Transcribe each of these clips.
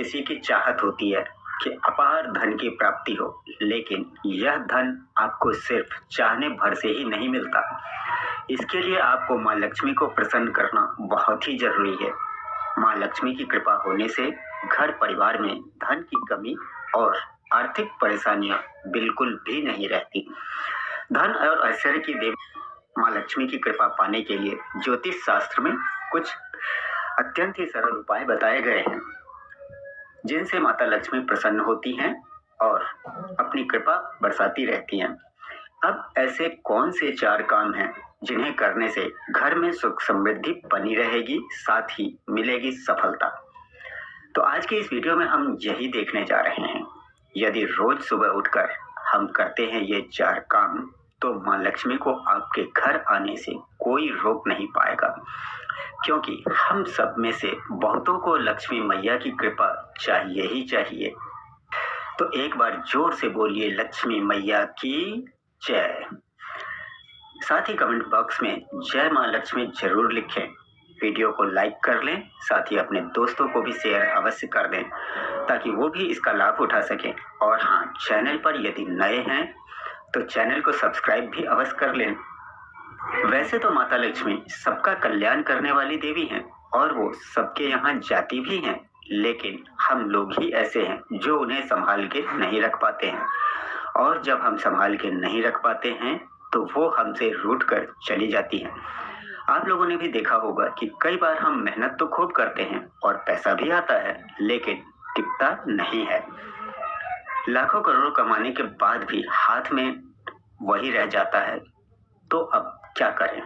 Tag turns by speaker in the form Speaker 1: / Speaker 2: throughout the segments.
Speaker 1: किसी की चाहत होती है कि अपार धन की प्राप्ति हो, लेकिन यह धन आपको सिर्फ चाहने भर से ही नहीं मिलता। इसके लिए आपको माँ लक्ष्मी को प्रसन्न करना बहुत ही जरूरी है। माँ लक्ष्मी की कृपा होने से घर परिवार में धन की कमी और आर्थिक परेशानियां बिल्कुल भी नहीं रहती। धन और ऐश्वर्य की देवी माँ लक्ष्मी की कृपा पाने के लिए ज्योतिष शास्त्र में कुछ अत्यंत ही सरल उपाय बताए गए हैं, जिनसे माता लक्ष्मी प्रसन्न होती हैं और अपनी कृपा बरसाती रहती हैं। अब ऐसे कौन से 4 काम हैं जिन्हें करने से घर में सुख समृद्धि बनी रहेगी, साथ ही मिलेगी सफलता। तो आज की इस वीडियो में हम यही देखने जा रहे हैं। यदि रोज सुबह उठकर हम करते हैं ये 4 काम, तो माँ लक्ष्मी को आपके घर आने से कोई रोक नहीं पाएगा, क्योंकि हम सब में से बहुतों को लक्ष्मी मैया की कृपा चाहिए ही चाहिए। तो एक बार जोर से बोलिए लक्ष्मी मैया की जय। साथ ही कमेंट बॉक्स में जय माँ लक्ष्मी जरूर लिखें। वीडियो को लाइक कर लें, साथ ही अपने दोस्तों को भी शेयर अवश्य कर दें ताकि वो भी इसका लाभ उठा सकें। और हाँ, चैनल पर यदि नए हैं तो चैनल को सब्सक्राइब भी अवश्य कर लें। वैसे तो माता लक्ष्मी सबका कल्याण करने वाली देवी हैं और वो सबके यहाँ जाती भी हैं, लेकिन हम लोग ही ऐसे हैं जो उन्हें संभाल के नहीं रख पाते हैं। और जब हम संभाल के नहीं रख पाते हैं तो वो हमसे रूठ कर चली जाती हैं। आप लोगों ने भी देखा होगा कि कई बार हम मेहनत तो खूब करते हैं और पैसा भी आता है, लेकिन टिकता नहीं है। लाखों करोड़ों कमाने के बाद भी हाथ में वही रह जाता है। तो अब क्या करें?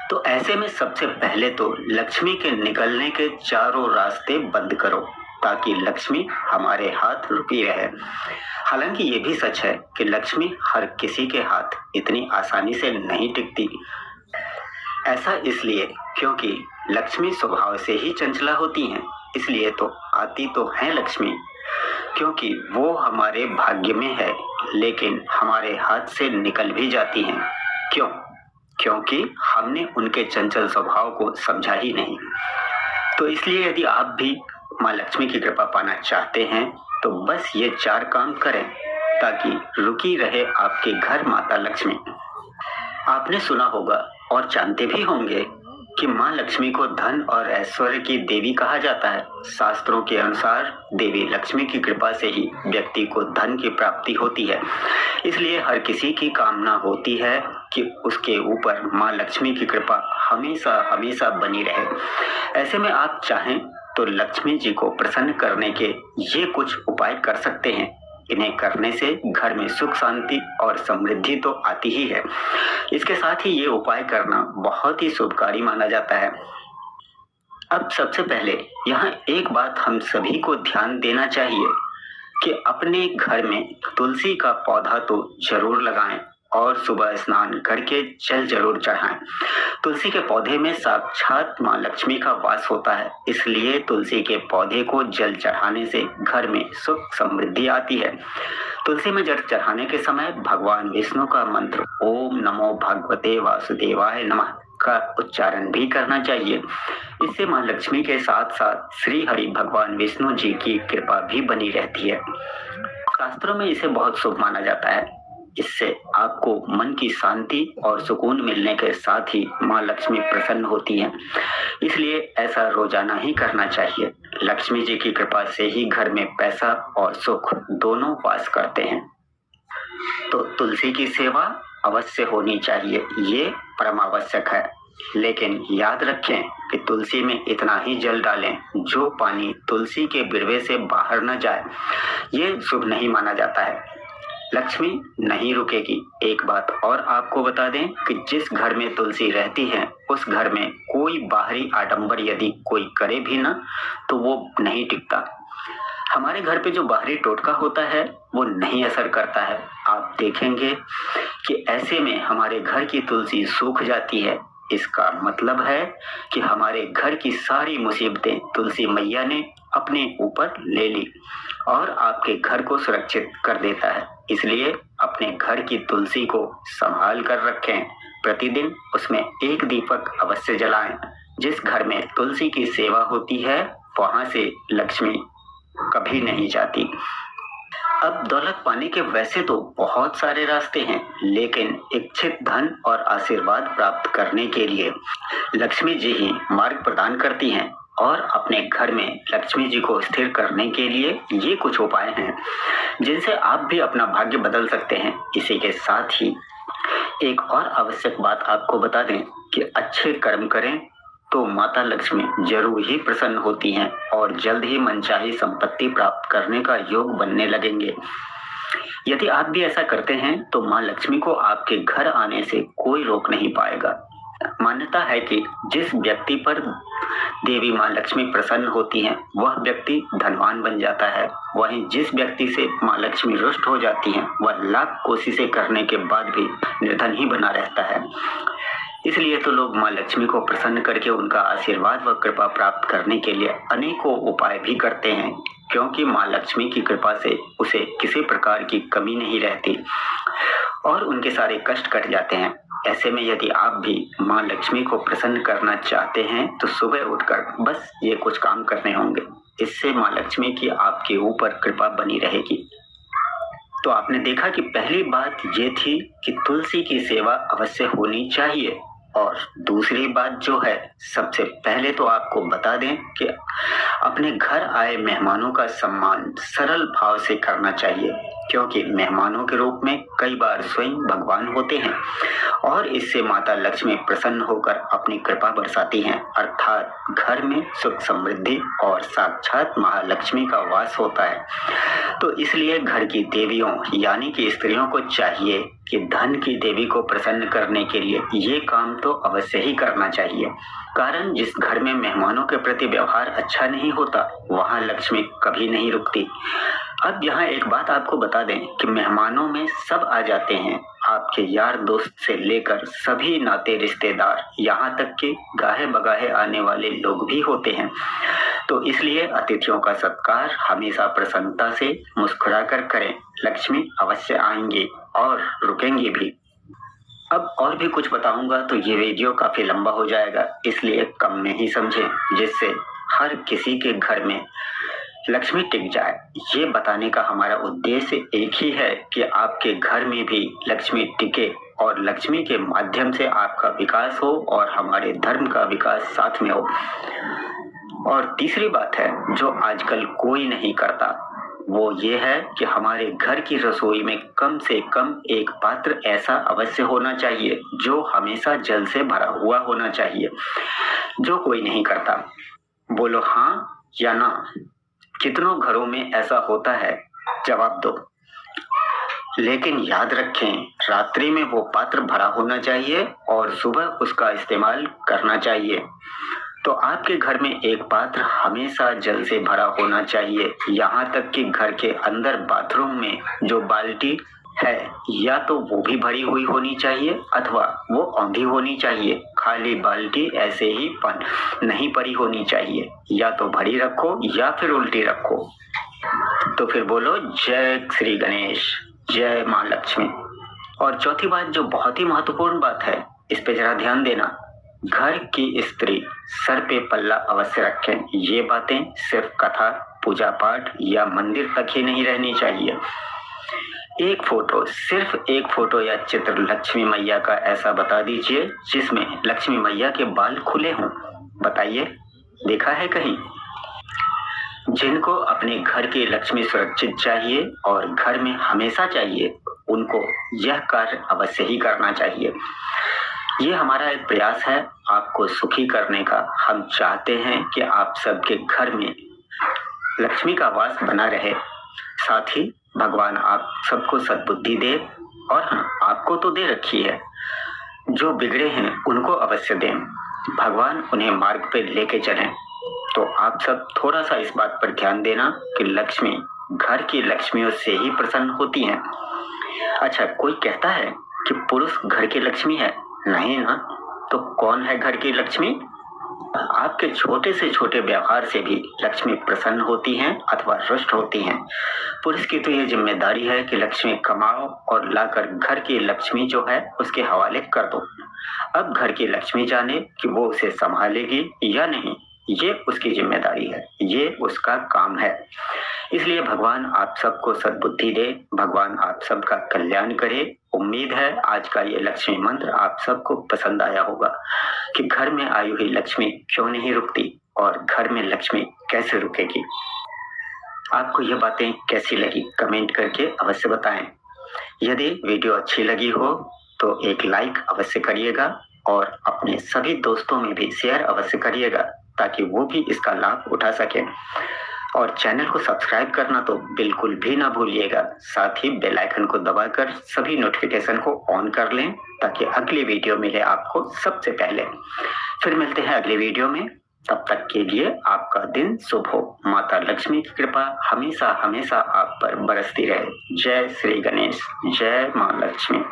Speaker 1: तो ऐसे में सबसे पहले तो लक्ष्मी के निकलने के चारों रास्ते बंद करो, ताकि लक्ष्मी हमारे हाथ रुकी रहे। हालांकि ये भी सच है कि लक्ष्मी हर किसी के हाथ इतनी आसानी से नहीं टिकती। ऐसा इसलिए क्योंकि लक्ष्मी स्वभाव से ही चंचला होती हैं। इसलिए तो आती तो हैं लक्ष्मी, क्योंकि वो हमारे भाग्य में है, लेकिन हमारे हाथ से निकल भी जाती हैं। क्यों? क्योंकि हमने उनके चंचल स्वभाव को समझा ही नहीं। तो इसलिए यदि आप भी माँ लक्ष्मी की कृपा पाना चाहते हैं तो बस ये 4 काम करें, ताकि रुकी रहे आपके घर माता लक्ष्मी। आपने सुना होगा और जानते भी होंगे कि माँ लक्ष्मी को धन और ऐश्वर्य की देवी कहा जाता है। शास्त्रों के अनुसार देवी लक्ष्मी की कृपा से ही व्यक्ति को धन की प्राप्ति होती है। इसलिए हर किसी की कामना होती है कि उसके ऊपर माँ लक्ष्मी की कृपा हमेशा हमेशा बनी रहे। ऐसे में आप चाहें तो लक्ष्मी जी को प्रसन्न करने के ये कुछ उपाय कर सकते हैं। इन्हें करने से घर में सुख शांति और समृद्धि तो आती ही है। इसके साथ ही ये उपाय करना बहुत ही शुभकारी माना जाता है। अब सबसे पहले यहाँ एक बात हम सभी को ध्यान देना चाहिए कि अपने घर में तुलसी का पौधा तो जरूर लगाएं और सुबह स्नान करके जल जरूर चढ़ाएं। तुलसी के पौधे में साक्षात माँ लक्ष्मी का वास होता है, इसलिए तुलसी के पौधे को जल चढ़ाने से घर में सुख समृद्धि आती है। तुलसी में जल चढ़ाने के समय भगवान विष्णु का मंत्र ओम नमो भगवते वासुदेवाय नमः का उच्चारण भी करना चाहिए। इससे माँ लक्ष्मी के साथ साथ श्री हरि भगवान विष्णु जी की कृपा भी बनी रहती है। शास्त्रों में इसे बहुत शुभ माना जाता है। इससे आपको मन की शांति और सुकून मिलने के साथ ही माँ लक्ष्मी प्रसन्न होती हैं। इसलिए ऐसा रोजाना ही करना चाहिए। लक्ष्मी जी की कृपा से ही घर में पैसा और सुख दोनों वास करते हैं। तो तुलसी की सेवा अवश्य होनी चाहिए, ये परम आवश्यक है। लेकिन याद रखें कि तुलसी में इतना ही जल डालें जो पानी तुलसी के बिरवे से बाहर न जाए। ये शुभ नहीं माना जाता है। लक्ष्मी नहीं रुकेगी। एक बात और आपको बता दें कि जिस घर में तुलसी रहती है उस घर में कोई बाहरी आडंबर यदि कोई करे भी ना तो वो नहीं टिकता। हमारे घर पे जो बाहरी टोटका होता है वो नहीं असर करता है। आप देखेंगे कि ऐसे में हमारे घर की तुलसी सूख जाती है। इसका मतलब है कि हमारे घर की सारी मुसीबतें तुलसी मैया ने अपने ऊपर ले ली और आपके घर को सुरक्षित कर देता है। इसलिए अपने घर की तुलसी को संभाल कर रखें। प्रतिदिन उसमें एक दीपक अवश्य जलाएं। जिस घर में तुलसी की सेवा होती है वहां से लक्ष्मी कभी नहीं जाती। अब दौलत पाने के वैसे तो बहुत सारे रास्ते हैं, लेकिन इच्छित धन और आशीर्वाद प्राप्त करने के लिए लक्ष्मी जी ही मार्ग प्रदान करती हैं। और अपने घर में लक्ष्मी जी को स्थिर करने के लिए ये कुछ उपाय हैं जिनसे आप भी अपना भाग्य बदल सकते हैं। इसी के साथ ही एक और आवश्यक बात आपको बता दें कि अच्छे कर्म करें तो माता लक्ष्मी जरूर ही प्रसन्न होती हैं और जल्द ही मनचाही संपत्ति प्राप्त करने का योग बनने लगेंगे। यदि आप भी ऐसा करते हैं तो माँ लक्ष्मी को आपके घर आने से कोई रोक नहीं पाएगा। मान्यता है कि जिस व्यक्ति पर देवी माँ लक्ष्मी प्रसन्न होती हैं वह व्यक्ति धनवान बन जाता है। वहीं जिस व्यक्ति से माँ लक्ष्मी रुष्ट हो जाती हैं वह लाख कोशिशें करने के बाद भी निर्धन ही बना रहता है। इसलिए तो लोग माँ लक्ष्मी को प्रसन्न करके उनका आशीर्वाद व कृपा प्राप्त करने के लिए अनेकों उपाय भी करते हैं, क्योंकि माँ लक्ष्मी की कृपा से उसे किसी प्रकार की कमी नहीं रहती और उनके सारे कष्ट कट जाते हैं। ऐसे में यदि आप भी माँ लक्ष्मी को प्रसन्न करना चाहते हैं तो सुबह उठकर बस ये कुछ काम करने होंगे। इससे माँ लक्ष्मी की आपके ऊपर कृपा बनी रहेगी। तो आपने देखा कि पहली बात ये थी कि तुलसी की सेवा अवश्य होनी चाहिए। और दूसरी बात जो है, सबसे पहले तो आपको बता दें कि अपने घर आए मेहमानों का सम्मान सरल भाव से करना चाहिए, क्योंकि मेहमानों के रूप में कई बार स्वयं भगवान होते हैं और इससे माता लक्ष्मी प्रसन्न होकर अपनी कृपा बरसाती हैं, अर्थात घर में सुख समृद्धि और साक्षात महालक्ष्मी का वास होता है। तो इसलिए घर की देवियों यानी कि स्त्रियों को चाहिए कि धन की देवी को प्रसन्न करने के लिए ये काम तो अवश्य ही करना चाहिए। कारण जिस घर में मेहमानों के प्रति व्यवहार अच्छा नहीं होता वहां लक्ष्मी कभी नहीं रुकती। अब यहाँ एक बात आपको बता दें कि मेहमानों में सब आ जाते हैं, आपके यार दोस्त से लेकर सभी नाते रिश्तेदार, यहाँ तक कि गाहे बगाहे आने वाले लोग भी होते हैं। तो इसलिए अतिथियों का सत्कार हमेशा प्रसन्नता से मुस्कुरा कर करें। लक्ष्मी अवश्य आएंगी और रुकेंगी भी। अब और भी कुछ बताऊंगा तो ये वीडियो काफी लंबा हो जाएगा, इसलिए कम में ही समझें, जिससे हर किसी के घर में लक्ष्मी टिक जाए। ये बताने का हमारा उद्देश्य एक ही है कि आपके घर में भी लक्ष्मी टिके और लक्ष्मी के माध्यम से आपका विकास हो और हमारे धर्म का विकास साथ में हो। और तीसरी बात है जो आजकल कोई नहीं करता, वो ये है कि हमारे घर की रसोई में कम से कम एक पात्र ऐसा अवश्य होना चाहिए जो हमेशा जल से भरा हुआ होना चाहिए, जो कोई नहीं करता। बोलो हाँ या ना। कितनों घरों में ऐसा होता है? जवाब दो। लेकिन याद रखें, रात्रि में वो पात्र भरा होना चाहिए और सुबह उसका इस्तेमाल करना चाहिए। तो आपके घर में एक पात्र हमेशा जल से भरा होना चाहिए। यहाँ तक कि घर के अंदर बाथरूम में जो बाल्टी है या तो वो भी भरी हुई होनी चाहिए अथवा वो औंधी होनी चाहिए। खाली बाल्टी ऐसे ही नहीं पड़ी होनी चाहिए, या तो भरी रखो या फिर उल्टी रखो। तो फिर बोलो जय श्री गणेश, जय माँ लक्ष्मी। और चौथी बात जो बहुत ही महत्वपूर्ण बात है, इस पे जरा ध्यान देना। घर की स्त्री सर पे पल्ला अवश्य रखें। ये बातें सिर्फ कथा, पूजा पाठ या मंदिर तक ही नहीं रहनी चाहिए। एक फोटो, सिर्फ एक फोटो या चित्र लक्ष्मी मैया का ऐसा बता दीजिए जिसमें लक्ष्मी मैया के बाल खुले हों। बताइए, देखा है कहीं? जिनको अपने घर की लक्ष्मी सुरक्षित चाहिए और घर में हमेशा चाहिए, उनको यह कार्य अवश्य ही करना चाहिए। ये हमारा एक प्रयास है आपको सुखी करने का। हम चाहते हैं कि आप सबके घर में लक्ष्मी का वास बना रहे। साथ ही भगवान आप सबको सद्बुद्धि दे, और हाँ, आपको तो दे रखी है, जो बिगड़े हैं उनको अवश्य दें। भगवान उन्हें मार्ग पे लेके चलें। तो आप सब थोड़ा सा इस बात पर ध्यान देना कि लक्ष्मी घर की लक्ष्मियों से ही प्रसन्न होती हैं। अच्छा, कोई कहता है कि पुरुष घर की लक्ष्मी है? नहीं ना। तो कौन है घर की लक्ष्मी? आपके छोटे से छोटे व्यवहार से भी लक्ष्मी प्रसन्न होती हैं अथवा रुष्ट होती हैं। पुरुष की तो ये जिम्मेदारी है कि लक्ष्मी कमाओ और लाकर घर की लक्ष्मी जो है उसके हवाले कर दो। अब घर की लक्ष्मी जाने कि वो उसे संभालेगी या नहीं। ये उसकी जिम्मेदारी है, ये उसका काम है। इसलिए भगवान आप सबको सद्बुद्धि दे, भगवान आप सबका कल्याण करे। उम्मीद है आज का ये लक्ष्मी मंत्र आप सबको पसंद आया होगा कि घर में आई हुई लक्ष्मी क्यों नहीं रुकती और घर में लक्ष्मी कैसे रुकेगी। आपको ये बातें कैसी लगी कमेंट करके अवश्य बताएं। यदि वीडियो अच्छी लगी हो तो एक लाइक अवश्य करिएगा और अपने सभी दोस्तों में भी शेयर अवश्य करिएगा ताकि वो भी इसका लाभ उठा सकें। और चैनल को सब्सक्राइब करना तो बिल्कुल भी ना भूलिएगा। साथ ही बेल आइकन को दबाकर सभी नोटिफिकेशन को ऑन कर लें ताकि अगली वीडियो मिले आपको सबसे पहले। फिर मिलते हैं अगले वीडियो में, तब तक के लिए आपका दिन शुभ हो। माता लक्ष्मी की कृपा हमेशा हमेशा आप पर बरसती रहे। जय श्री गणेश, जय मां लक्ष्मी।